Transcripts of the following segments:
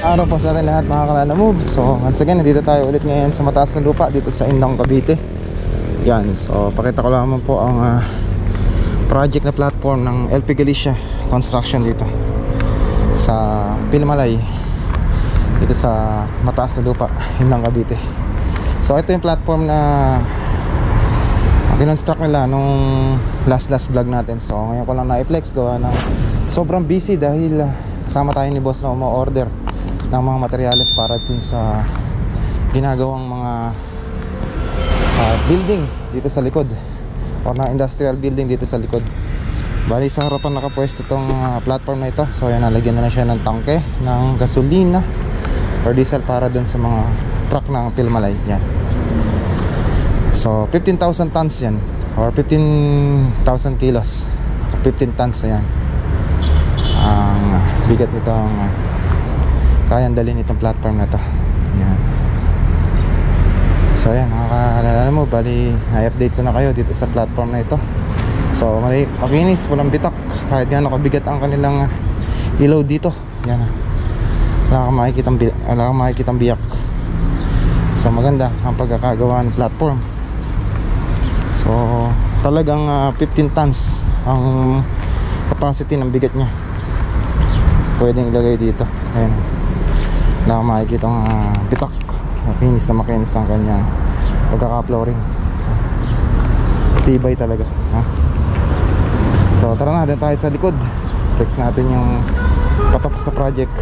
Araw po sa atin lahat mga Kalala Moves. So once again, nandito tayo ulit ngayon sa mataas na lupa dito sa Indang, Cavite. Yan, so pakita ko lamang po ang project na platform ng LP Galicia Construction dito sa Pilmalay, dito sa mataas na lupa, Indang, Cavite. So ito yung platform na kinonstruct nila nung last vlog natin. So ngayon ko lang na-flex gawa ng sobrang busy dahil kasama tayo ni boss na umo-order ng mga materyales para dun sa ginagawang mga building dito sa likod, o na industrial building dito sa likod. Bali sa harapan nakapwesto itong platform na ito. So yan, nalagyan na siya ng tangke ng gasolina or diesel para dun sa mga truck ng Pilmalay. Yan. So 15,000 tons yan, or 15,000 kilos, 15 tons. Ayan ang bigat nitong kayang dalhin itong platform na to. Yan. So ayan, makakaalala mo, bali na-update ko na kayo dito sa platform na ito. So makinis, walang bitak, kahit nga nakabigat ang kanilang ilaw dito. Yan, wala kang makikitang biyak. So maganda ang pagkakagawa ng platform. So talagang 15 tons ang capacity ng bigat niya pwedeng ilagay dito. Ayan, wala kang makikitang bitak. Makinis ang kanyang pagkaka-flooring. Tibay talaga, ha? So tara na, din tayo sa likod. Flex natin yung patapos na project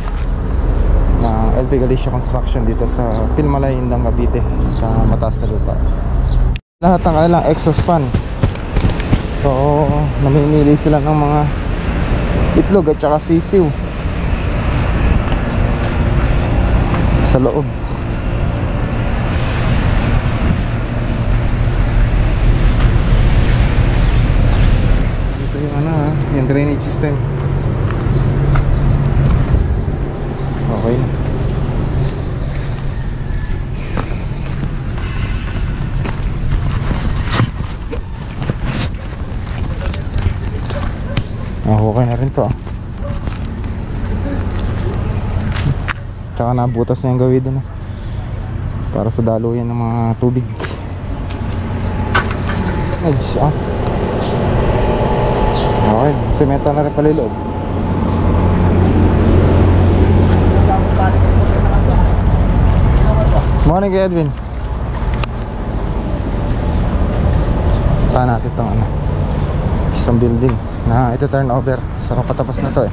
ng LP Galicia Construction dito sa Pilmalay, Indang, Cavite, sa mataas na lupa. Lahat ng kanilang exhaust fan. So namimili sila ng mga itlog at saka sisiw sa loob. Ito yung yung drainage system. Okay na. Okay na rin to. Tsaka nabutas na yung gawid na para sa daluyan ng mga tubig. Ay siya. Okay, semento na rin pala yung loob. Morning kay Edwin. Paano natin itong isang building na ito turn over. So kapatapos na to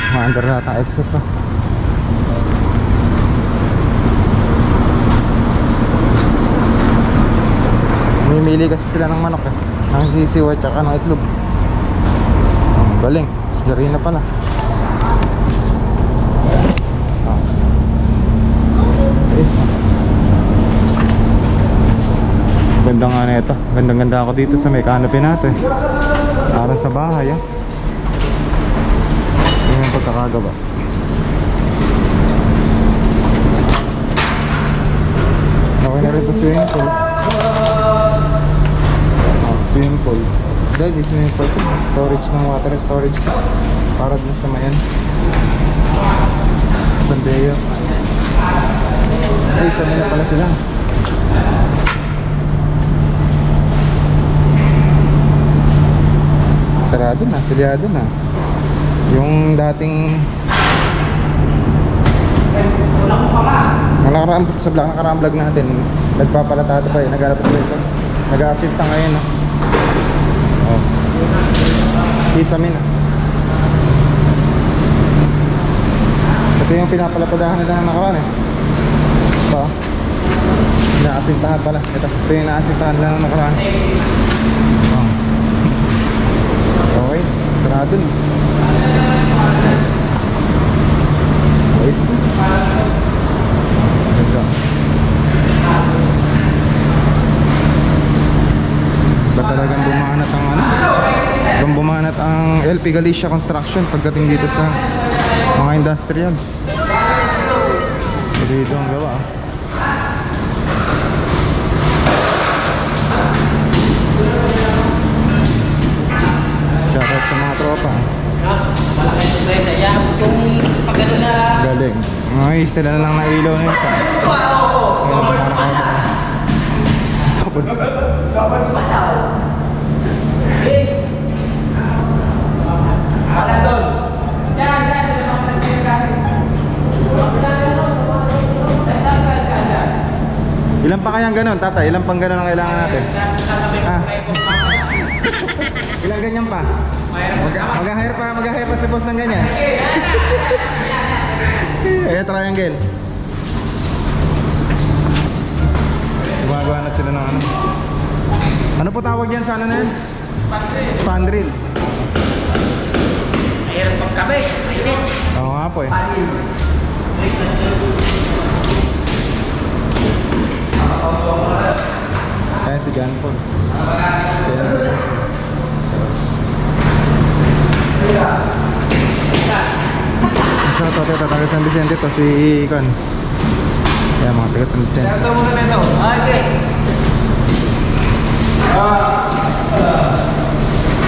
ma-under na natin excess. Mimili kasi sila ng manok ng sisiw at saka ng itlog. Galing, jari na pala. Ganda nga na ito. Ganda ako dito sa may canopy natin. Parang sa bahay Yung pagkakagawa. Okay na rin ito swimming pool. Swimming pool. Dahil di swimming pool ito. Storage ng water storage ito. Para din sa mayan Bandeo. Ay, sa na pala sila. Sarado na, silyado na. Yung dating sa nakaraang vlog natin, nagpapalatado pa naglalabas pa ito. Nag-aasinta ngayon Kisame na. Ito yung pinapalatadahan nila ng nakaraan Ito, inaasintahan pala. Ito yung inaasintahan nila ng nakaraan. Okay, sarado na. Ayos. Ganda. Ba talagang bumanat ang LP Galicia Construction pagdating dito sa mga industrials. Dito ang gawa. Shoutout sa mga tropa. Malaki yung sorpresa. Yan, yung pagano na... Galing. Ay, stila na lang na ilaw na ito. Tapos Wala doon. Yan. ilan pa kayang ganun, tata? Ilan pang ganun ang kailangan natin? Ilang ganyan pa? Mag-hire pa si boss ng ganyan. Triangle. Gumagawa na sila ng ano. Ano po tawag yan sa ano na yan? Spandrel. Mayroon pang kabe. Oo nga po eh. Ayan si John Paul. Shout out ito, taga San Vicente to si Con. Ayan mga taga San Vicente. Ito muna na ito. Okay.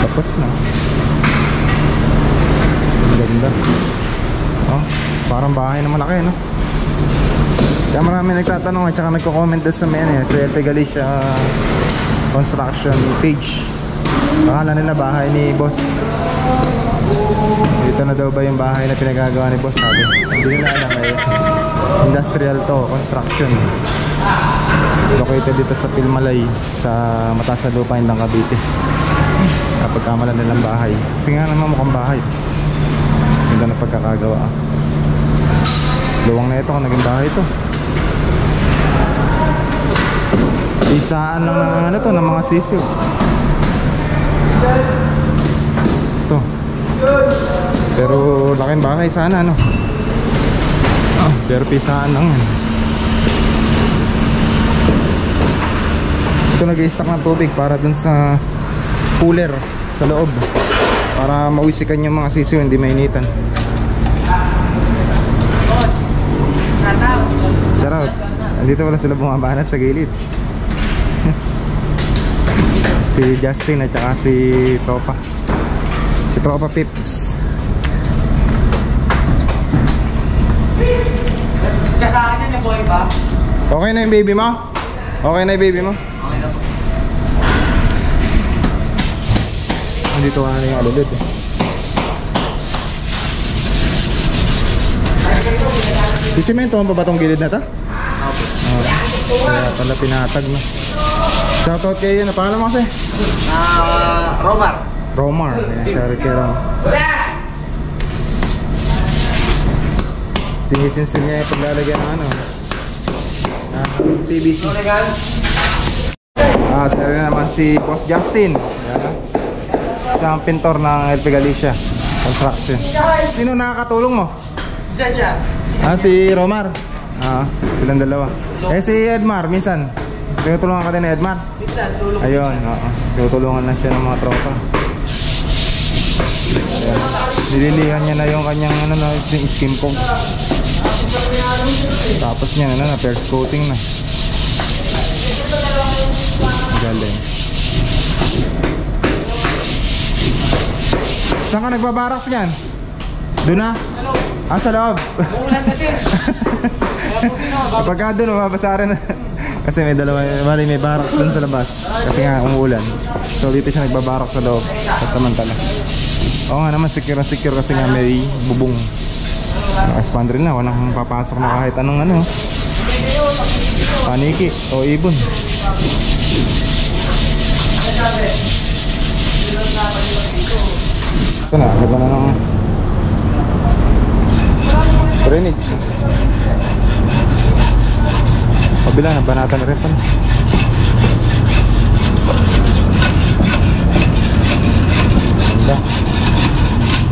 Tapos na. Ang ganda. Oh, parang bahay na malaki, no? Kaya marami nagtatanong at saka nagko-comment sa LP Galicia construction page. Akala nila bahay ni boss. Dito na daw ba yung bahay na pinagagawa ni boss, sabi. Hindi nila alam eh. Industrial to, construction. Located dito sa Pilmalay, sa mataas na lupain ng Cavite. Kapag kamalan nilang bahay. Kasi nga naman mukhang bahay. Ganda na pagkakagawa. Luwang na ito kung naging bahay ito. Isaan lang ng ano to, ng mga sisiw. Ito. Pero laking bahay sana, no? Pero pisaan lang yan. Ito nag-i-stock ng tubig para dun sa cooler sa loob, para mawisikan yung mga sisiw, hindi mainitan. Shoutout. Andito wala sila bumabanat sa gilid. Si Justin at saka si Tropa. Si Tropa Pips. Kasakin na boy ba? Okay na yung baby mo? Okay na yung baby mo? Okay na po. Andito ka na yung alulod eh. Sisimento pa ba itong gilid na ito? Kaya pala pinatag na. Shoutout kayo yun. Pangalan mo kasi? Romar. Romar. Shoutout kayo Romar. Sinisinsin niya yung paglalagyan ng ano, PVC. Sari naman si Boss Justin. Siya ang pintor ng LP Galicia Construction. Sino nakakatulong mo? Isa siya. Si Romar. Silang dalawa. Si Edmar, minsan tinutulungan ka din ni Edmar. Minsan, tulong. Ayun, tinutulungan na siya ng mga tropa. Ayan. Nililihan niya na yung kanyang yung skin foam. Tapos niya na first coating na. Galing. Saan ka nagbabaraks niyan? Doon na? Sa loob. Umulan kasi. Pagka doon, mababasa rin. Kasi may dalawa, may barracks doon sa labas. Kasi nga umuulan. So dito siya nagbabaraks sa loob. Samantala. Oo nga naman, secure na secure kasi nga may bubong. Naka-expand rin na, walang papasok na kahit anong ano. Paniki o ibon. Ito na, gaba na ng drainage. Kabila na, banatan na rin pa.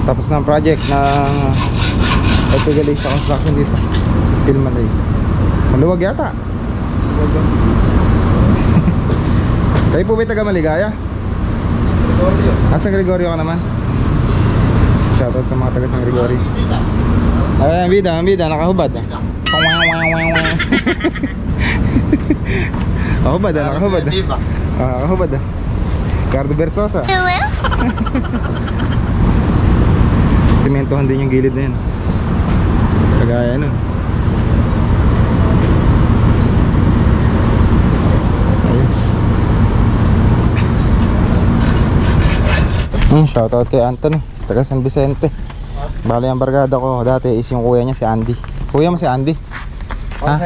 Tapos na ang project ng LP Galicia Construction dito, Pilmalay. Maluwag yata. Kayo po ba'y taga Maligaya? San Gregorio ka naman? Shoutout sa mga taga San Gregorio. Ay, ang bida, nakahubad. Nakahubad, nakahubad. Nakahubad. Cardo Versosa. Sisimentohan din yung gilid na yan. Kagaya nun. Ayos. Shoutout kay Anthony, taga San Vicente. Bali ang barkada ko dati is yung kuya niya si Andy. Kuya mo si Andy? Ha?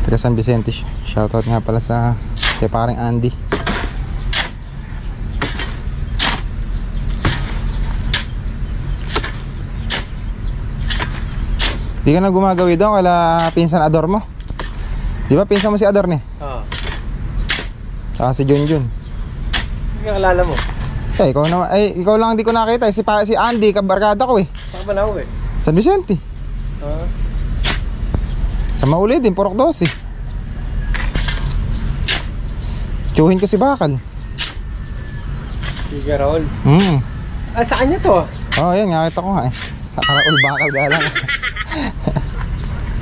Taga San Vicente siya. Shoutout nga pala sa kay paring Andy. Di ka na gumagawi doon kala pinsan Ador mo? Di ba pinsan mo si Ador ni? Oo. Saka si Junjun. Hindi ka alala mo. Ikaw naman, ikaw lang hindi ko nakita si Andy, kabarkada ko eh. Saan ba na ako eh? San Vicente. Sa Mauli din, Purok 12. Tsuhin ko si Bakal. Si Raul. Ah, saan niya to? Oh, yan, nakita ko nga eh. Raul Bakal galang.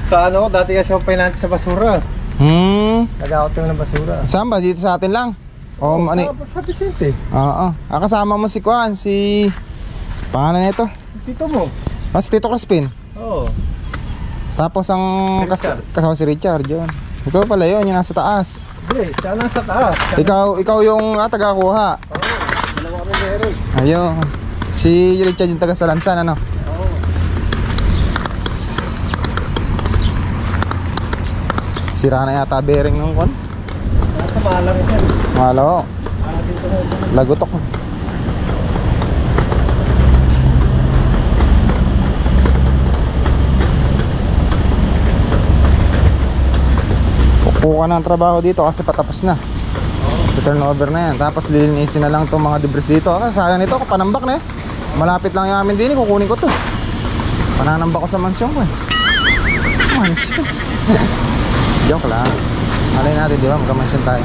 Sa ano, dati kasi ako pinanti sa basura. Nag-out yung ng basura. Saan ba? Dito sa atin lang? O ano? Sa Vicente. Oo. Kasama mo si Kuan, si... Pangalan nito? Tito mo. Si Tito Crispin. Oo. Tapos ang kasama si Richard yun. Ikaw pala yun, yung nasa taas. Hindi, siya nasa taas. Ikaw yung taga-kuha. Oo. Dalawa kami ni Eric. Ayun. Si Richard yung taga Salansan, ano? Oo. Sira na yata bearing ng Kuan. Nasa mahala rin yan. Malo. Dito mo. Lagotok. Puka ng trabaho dito kasi patapos na. Turnover na yan. Tapos lilinisin na lang itong mga debris dito. Sayang nito, panambak na eh. Malapit lang yung amin din, kukunin ko to. Pananambak ko sa mansyon ko eh. Mansyon. Joke lang. Malay natin, di ba? Magka-mansyon tayo.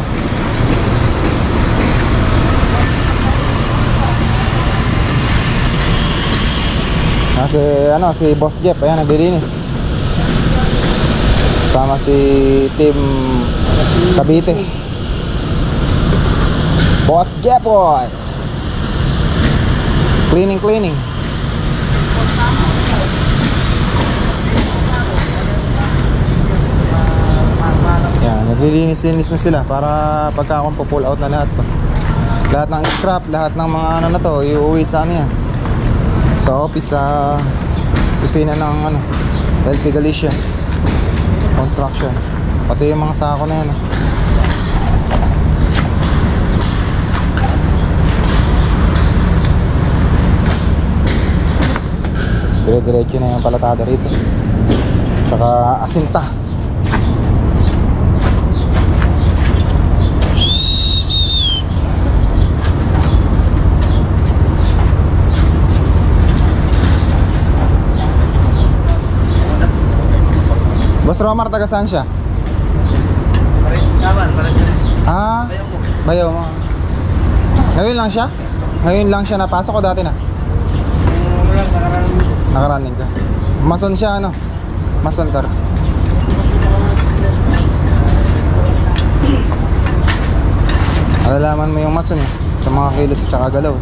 Kasi si Boss Jeff, ayan, naglilinis. Sama si Team Cavite. Boss Jeff, boy. Cleaning. Yan, naglilinis na sila para pagka akong pull out na lahat to. Lahat ng scrap, lahat ng mga ano na to, iuwi sa ano yan. Sa office, sa kusina ng LP Galicia Construction. Pati yung mga sako na yan. Dire-diretso na yung palatada rito. Tsaka asinta. Boss Romar, taga saan siya? Bayaw mo. Ngayon lang siya? Ngayon lang siya napasok o dati na? Nakaraning ka. Mason siya ano? Mason ka. Alalaman mo yung mason eh. Sa mga kilos at saka galaw.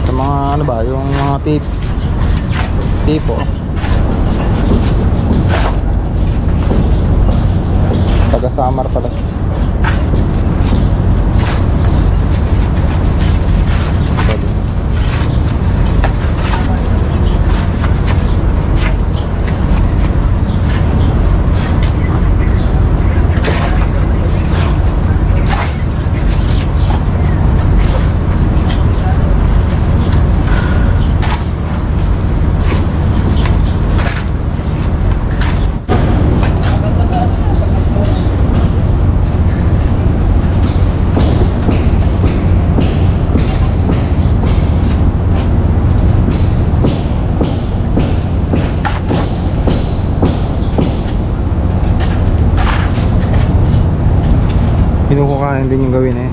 Sa mga ano ba? Yung mga tipo. Taga-Samar pala siya. Kinukukain din yung gawin eh.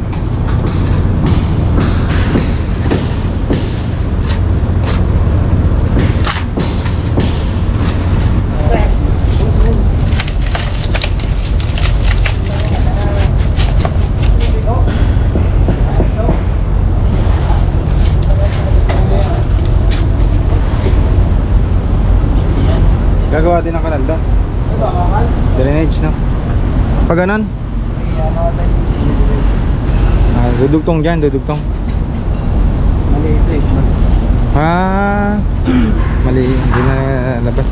din ang kanal doon. Drainage, no? Pag ganun? Dudugtong dyan, dudugtong. Maliit eh. Mali, hindi na labas.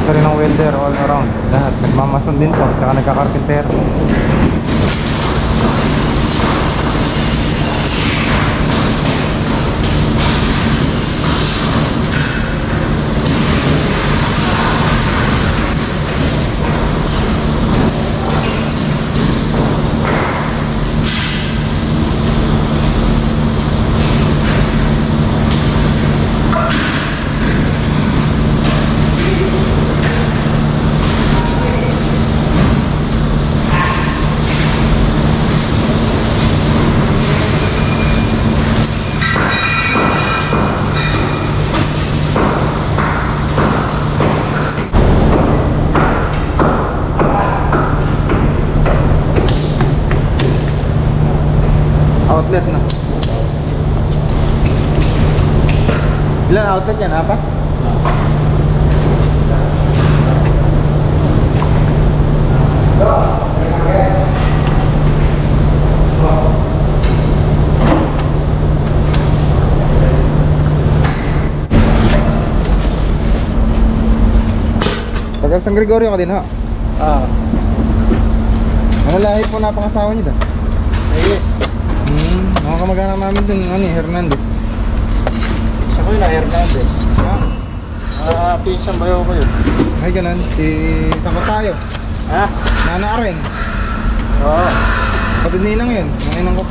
Rin ng welder all around. Lahat. Nagmamason din to. Tsaka nagkakarpintero. Outlet na. Ilan outlet yan? Apat? Tagal San Gregorio ka din, ha? Ano lahi po napangasawa niyo doon? Yes. Mga kamag-anak namin dun, Hernandez. Siya ko yun na Hernandez. Pinsang bayaw ko yun. Ay, ganun. Saan ko tayo? Nana Areng. Oo. Kapatid ninang yun. Ninang ko.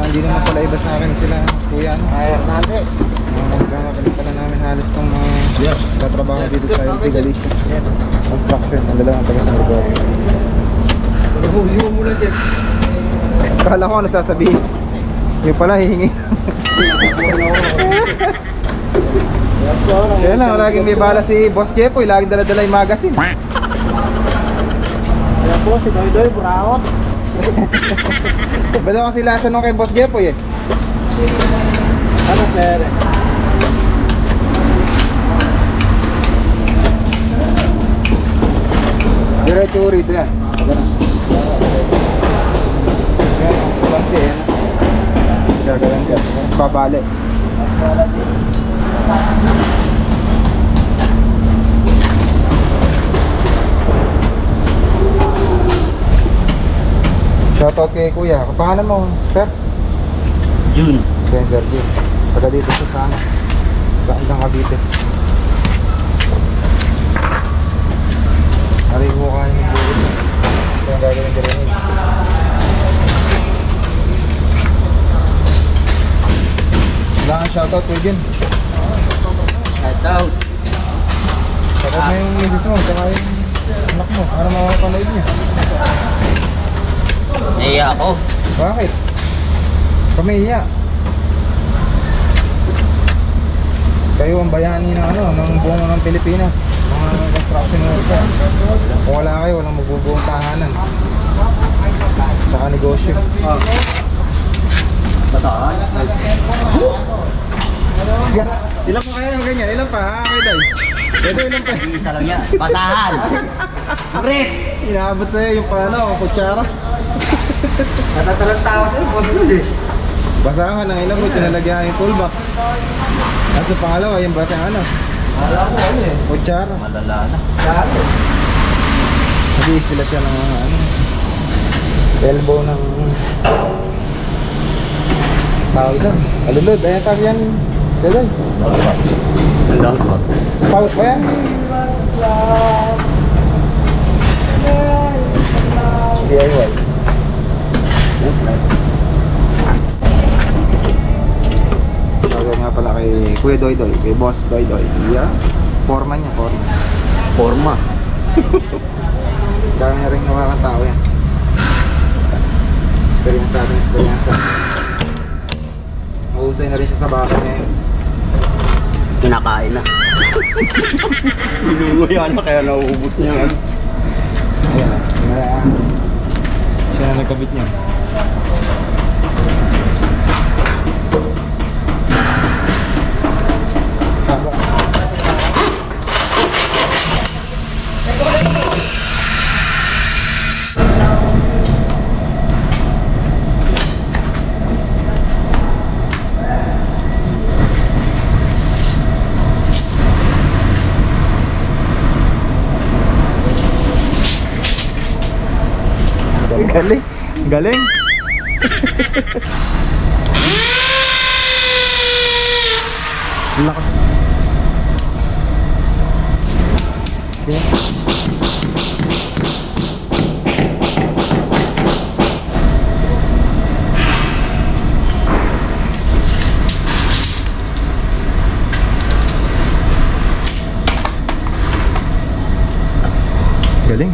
Hindi naman pala iba sa akin sila, kuya. Hernandez. Magkakapalit pala namin halos itong tatrabaho dito sa LT Galicia. Construction. Ang dalawang taga San Gregorio. Huli mo muna, Jeff. Akala ko ano sasabihin. Yung pala hihingi. Kaya lang, laging may bala si Boss Jepoy. Laging dala-dala yung magazine. Kaya po, si Doy-Doy, buraot. Ba daw kasi lasa nung kay Boss Jepoy eh. Ano, Claire? Diretso rito yan. Ganun. Yan, pansi yan. Gagawin ka. Mas babali. Shoutout kay kuya. Kapangalan mo, sir? June. Sir June. Taga dito sa sana. Sa Ilang Cavite. Narinig mo kayo ng bulis. Ito yung gagawin din rin. Wala kang shoutout kay Jun. Shoutout. Shoutout na yung misis mo, saka yung anak mo. Saka na makapanood niya. Naiya ako. Bakit? Pamilya. Kayo ang bayani ng ng buong ng Pilipinas. Mga construction worker. Kung wala kayo, walang magbubuong tahanan. Saka negosyo. Bataan. Yeah. Ilan pa kaya ng ganyan? Ilan pa ha? Kay Day? Ito ilan pa? Isa lang yan. Basahan. Pre! Inaabot sa'yo yung paano, kutsara. Natatalang tao sa'yo, bonus eh. Basahan ng ilan mo, tinalagyan yung toolbox. Tapos sa pangalawa, yung batang ano, Wala ko ano eh. kutsara. Malala na. Dami. Nag-iis sila siya ng mga ano, elbow ng tawag doon. Alulod, ayan tawag yan. Deloy. Spout ba yan? DIY. Tawag nga pala kay Kuya Doy Doy, kay Boss Doy Doy. Yeah. Forma niya, forma. Forma. Dami na rin nawakan tao yan. Experience natin, experience natin. Mahusay na rin siya sa baka ngayon. Kinakain na. Binunguya na kaya nauubos niya. Ayan na. Siya na nagkabit niya. Tama. Galing. Galing. Lakas. Galing.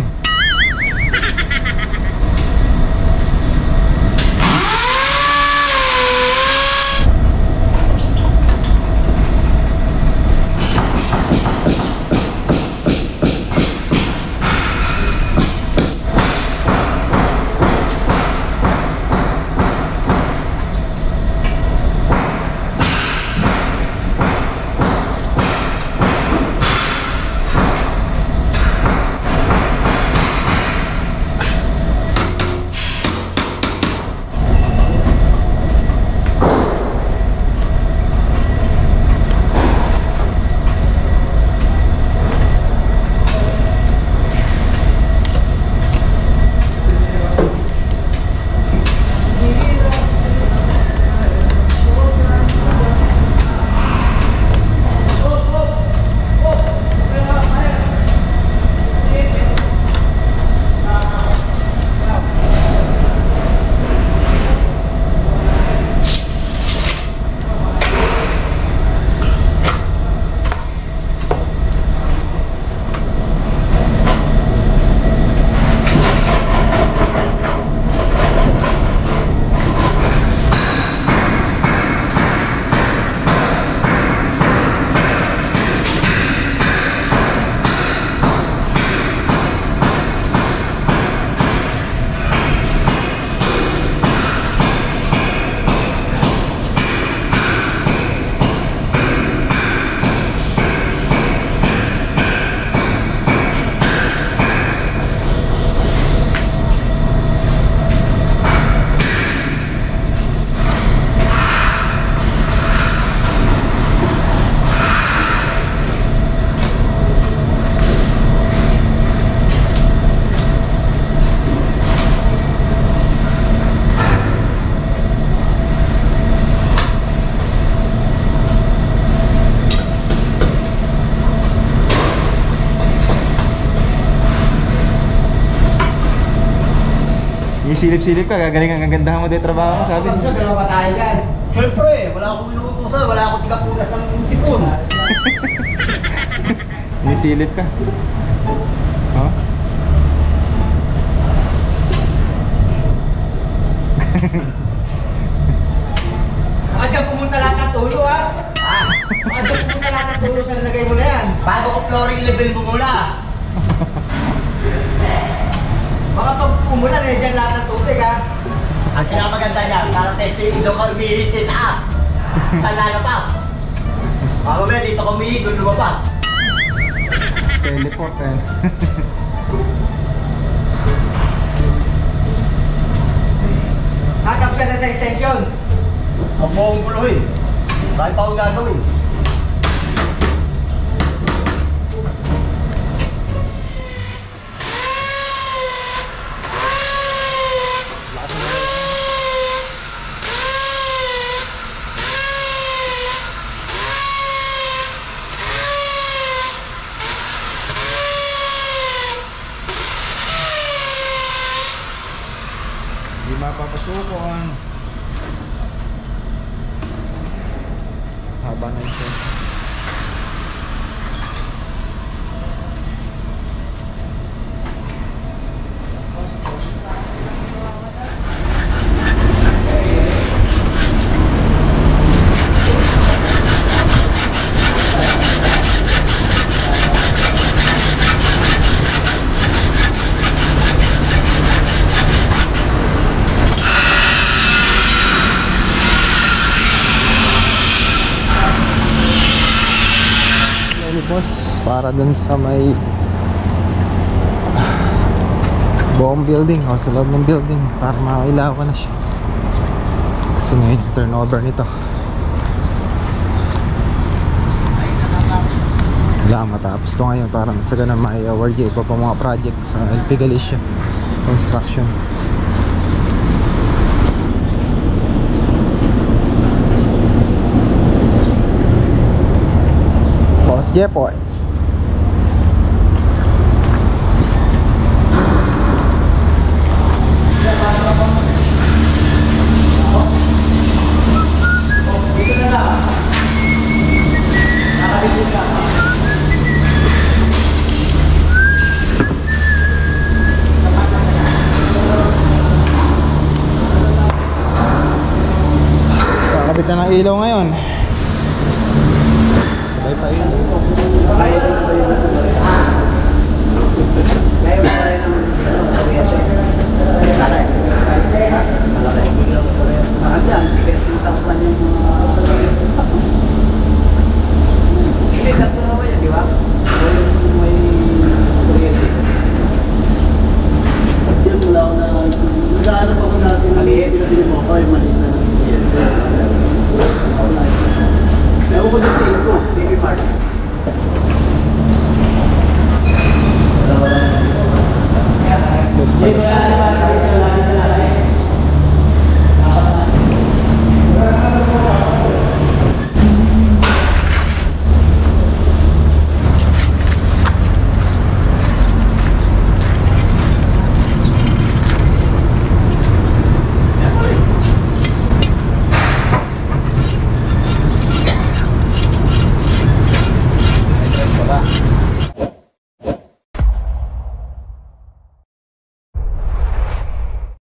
Yung silip-silip ka, gagaling ang gagandahan mo din trabaho mo, sabi Ano, dalawa pa tayo dyan. Siyempre, wala akong minuutusan. Wala akong tigapunas ng sipon. Yung silip ka. Oh? Baka dyan pumunta lahat ng tulo, ha? Baka dyan pumunta lahat ng tulo sa nilagay mo na yan. Bago ko flooring level mo muna. Baka pag pumulan eh, dyan lahat ng tubig, ha? Ang pinakamaganda niya, para testing, doon ka umihisit, ha? Saan lalabas? Mamaya dito kami, doon lumabas. Teleport eh. Tatapos ka na sa extension. Huwag mo akong guluhin. Dahil pa akong gagawin. Hindi mapapasukan. Haba na ito. Boss, para dun sa may buong building o sa loob ng building para mailawan na siya kasi ngayon yung turnover nito wala matapos to ngayon para sa ganun mai-award yung iba pa mga project sa LP Galicia Construction. Boss Jepoy. Kakabit na ng ilaw ngayon. Sabay pa ilaw.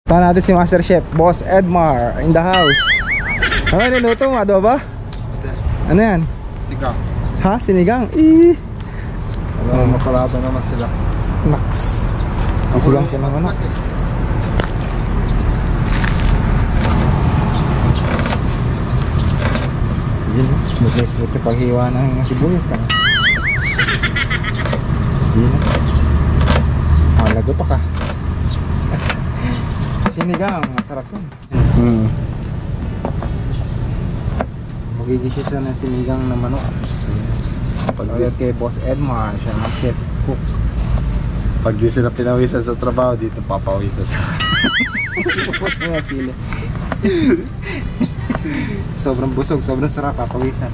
Tahan natin si Master Chef, Boss Edmar in the house. Ano niluto mo? Adobo? Ano yan? Sigang. Ha? Sinigang? Mapalaban naman sila. Naks. Sinigang ka naman. Yun, mabilis mo ito paghiwa ng sibuyas. Yun. Malago pa ka. Sinigang, masarap yun. Magiging siya ng sinigang na manok. Pag kay Boss Edmar, siya ang chef cook. Pag di sila pinawisan sa trabaho, dito papawisan sa... Mga sili. Sobrang busog, sobrang sarap, papawisan.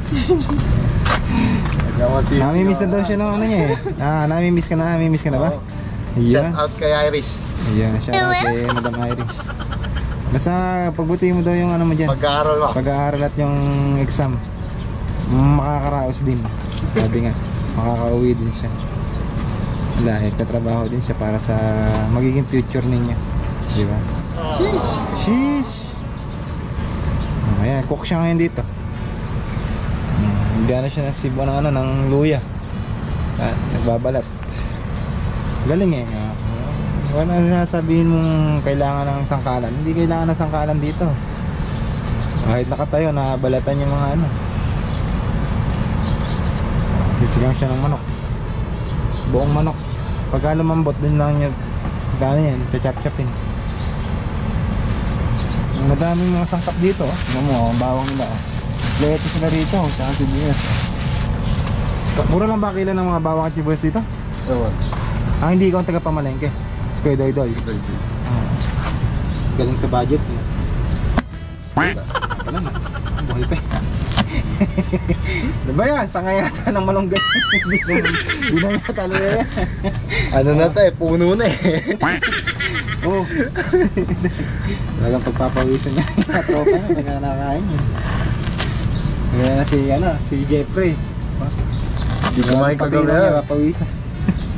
Namimiss na daw siya ng ano niya eh. Namimiss ka na ba? Shout out kay Irish. Ayan, shout out kay Madam Irish. Basta pagbuti mo daw yung ano mo dyan, Pag-aaral mo. pag-aaral at yung exam, makakaraos din. Sabi nga, makakauwi din siya. Dahil katrabaho din siya para sa magiging future ninyo. Di ba? Sheesh! Ayan, cook siya ngayon dito. Gana siya ng sibo ng, ng luya. Nagbabalat. Galing eh. Wala na sabihin mong kailangan ng sangkalan. Hindi kailangan ng sangkalan dito. Kahit nakatayo, nabalatan yung mga ano. Sigang siya ng manok. Buong manok. Pagka lumambot, dun lang niya gano'n yan, chachap-chapin. Madaming mga sangkap dito. Ano mo, ang bawang nila. Leto sila rito, tsaka sibuyas. Mura lang ba kila ng mga bawang at sibuyas dito? Ewan. Hindi ikaw ang taga-pamalengke. Si Kuya Doy-Doy. Galing sa budget. Wala na. Buhay pa. Diba yan? Sanga yata ng malunggay. Hindi na yata talaga yan. Ano na to eh, puno na eh. Oo. Talagang pagpapawisan niya. Tropa na, kaya nakakain yun. Kaya na si Jeffrey. Di kumain kagabi yan. Papawisan.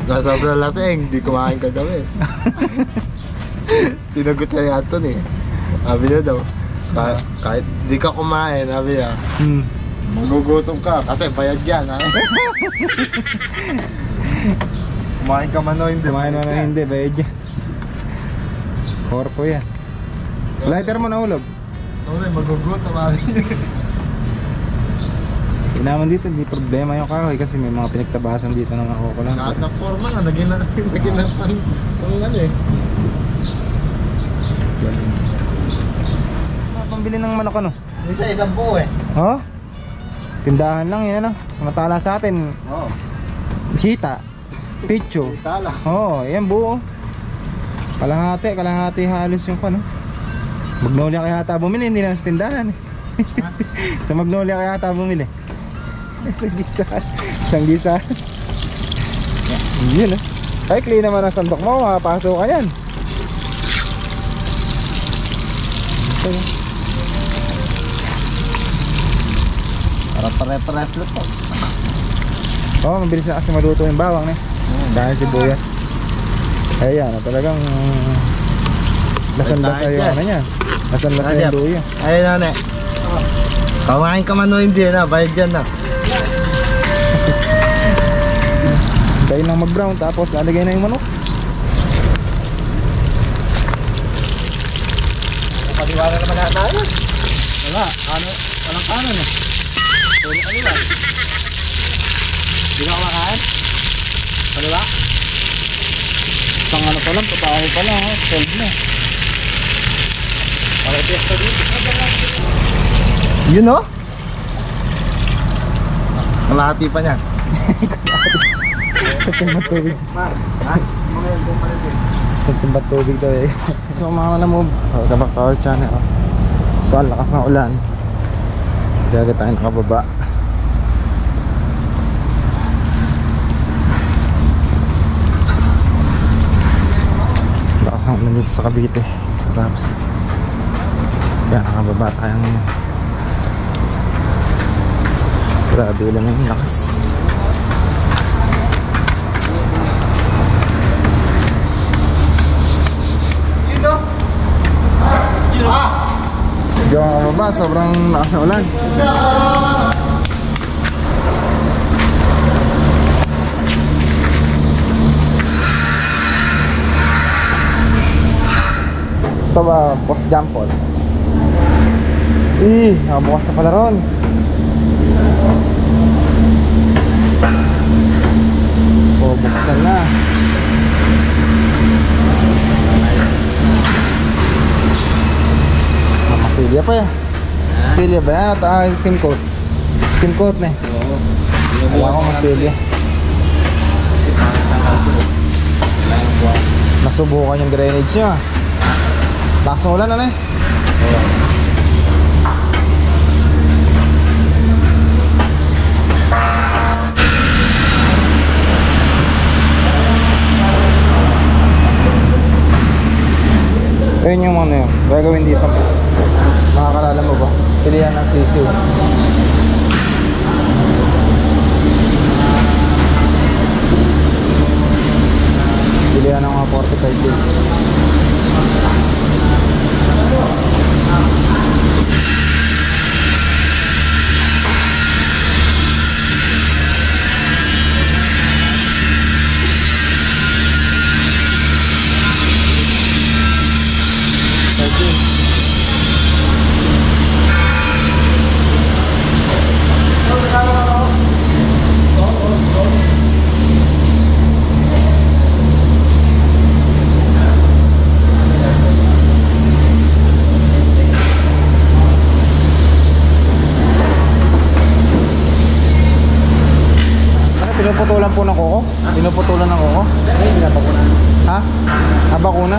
Sobrang lasing, di kumain kagabi. Sinagot siya ni Anton eh. Sabi niya daw, kahit di ka kumain, sabi niya, magugutom ka kasi bayad yan ha. Kumain ka man o hindi. Kumain mo na hindi, bayad yan. Korpo yan. Lighter mo na ulog. Okay, magugutom sabi niya. Naman dito, hindi problema yung kahoy kasi may mga pinagtabasan dito ng ako ko lang. Lahat ng forma nga, naging na pang ano eh. Pambili ng manok ano? Hindi siya isang buo eh. Oh? Tindahan lang yan ano? Matala sa atin. Oo. Kita. Picho. Tala. Oo, yan buo. Kalahati halos yung ano. Magnolia kaya ata bumili, hindi lang sa tindahan eh. Sa Magnolia kaya ata bumili. Isang gisa. Yun eh. Ay, clean naman ang sandok mo, makapasok ka yan. Para pare-pares lang po. Oo, mabilis na kasi maluto yung bawang eh. Dahil sibuyas. Ayan, talagang lasan-lasa yung ano niya. Lasan-lasa yung luya. Ayun nane. Kumain ka man o hindi na, bayad dyan na. Dahil lang mag-brown tapos lalagay na yung manok. Paniwala naman na tayo. Wala, walang kanan eh. Puro kanila. Di ka kumakain? Kanila? Isang ano pa lang, patahay pa lang, 12 na. Para piyesta dito. Yun o? Kalahati pa niyan. Sa timbat tubig. Ha? Mga yung bumalik eh. Sa timbat tubig daw eh. So mga na-move, Kabak Power Channel. So ang lakas ng ulan. Kaya tayo nakababa. Lakas ng ulan dito sa Cavite. Tapos kaya nakababa tayo ngayon. Grabe ulan na yung lakas. Medyo makababa, sobrang lakas ng ulan. Gusto ba, box jampol? Nakabukas na pala ron. Buksan na. Silya pa yan. Silya ba yan? At skin coat. Skin coat na eh. Wala ko masilya. Nasubukan yung drainage nyo ah. Lakas ng ulan ano eh. Ayun yung ano yun, gagawin dito. Makakalala mo ba? Pilihan ng sisiw. Pilihan ng mga 45 days. Pinuputulan po ng kuko? Pinuputulan ng kuko? Ay, pinapakuna. Ha? Ah, bakuna?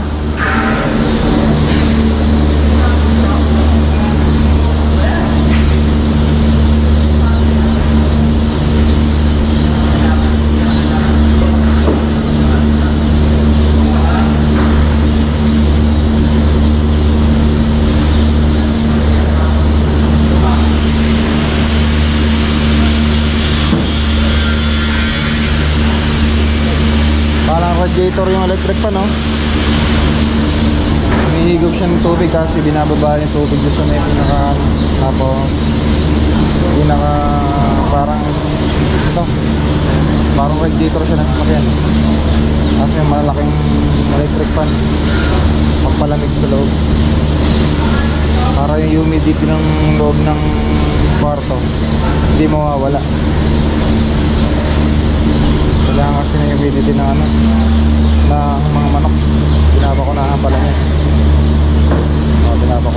Parang radiator yung electric pa, no? Humihigop siya ng tubig kasi binababa yung tubig doon sa may pinaka, tapos pinaka parang ito, parang radiator siya ng sasakyan. Tapos may malaking electric fan magpalamig sa loob para yung humidity ng loob ng kwarto hindi mawawala. Kailangan kasi ng humidity ng ano, ng mga manok. Binabakunahan pala niya. Binabakunahan.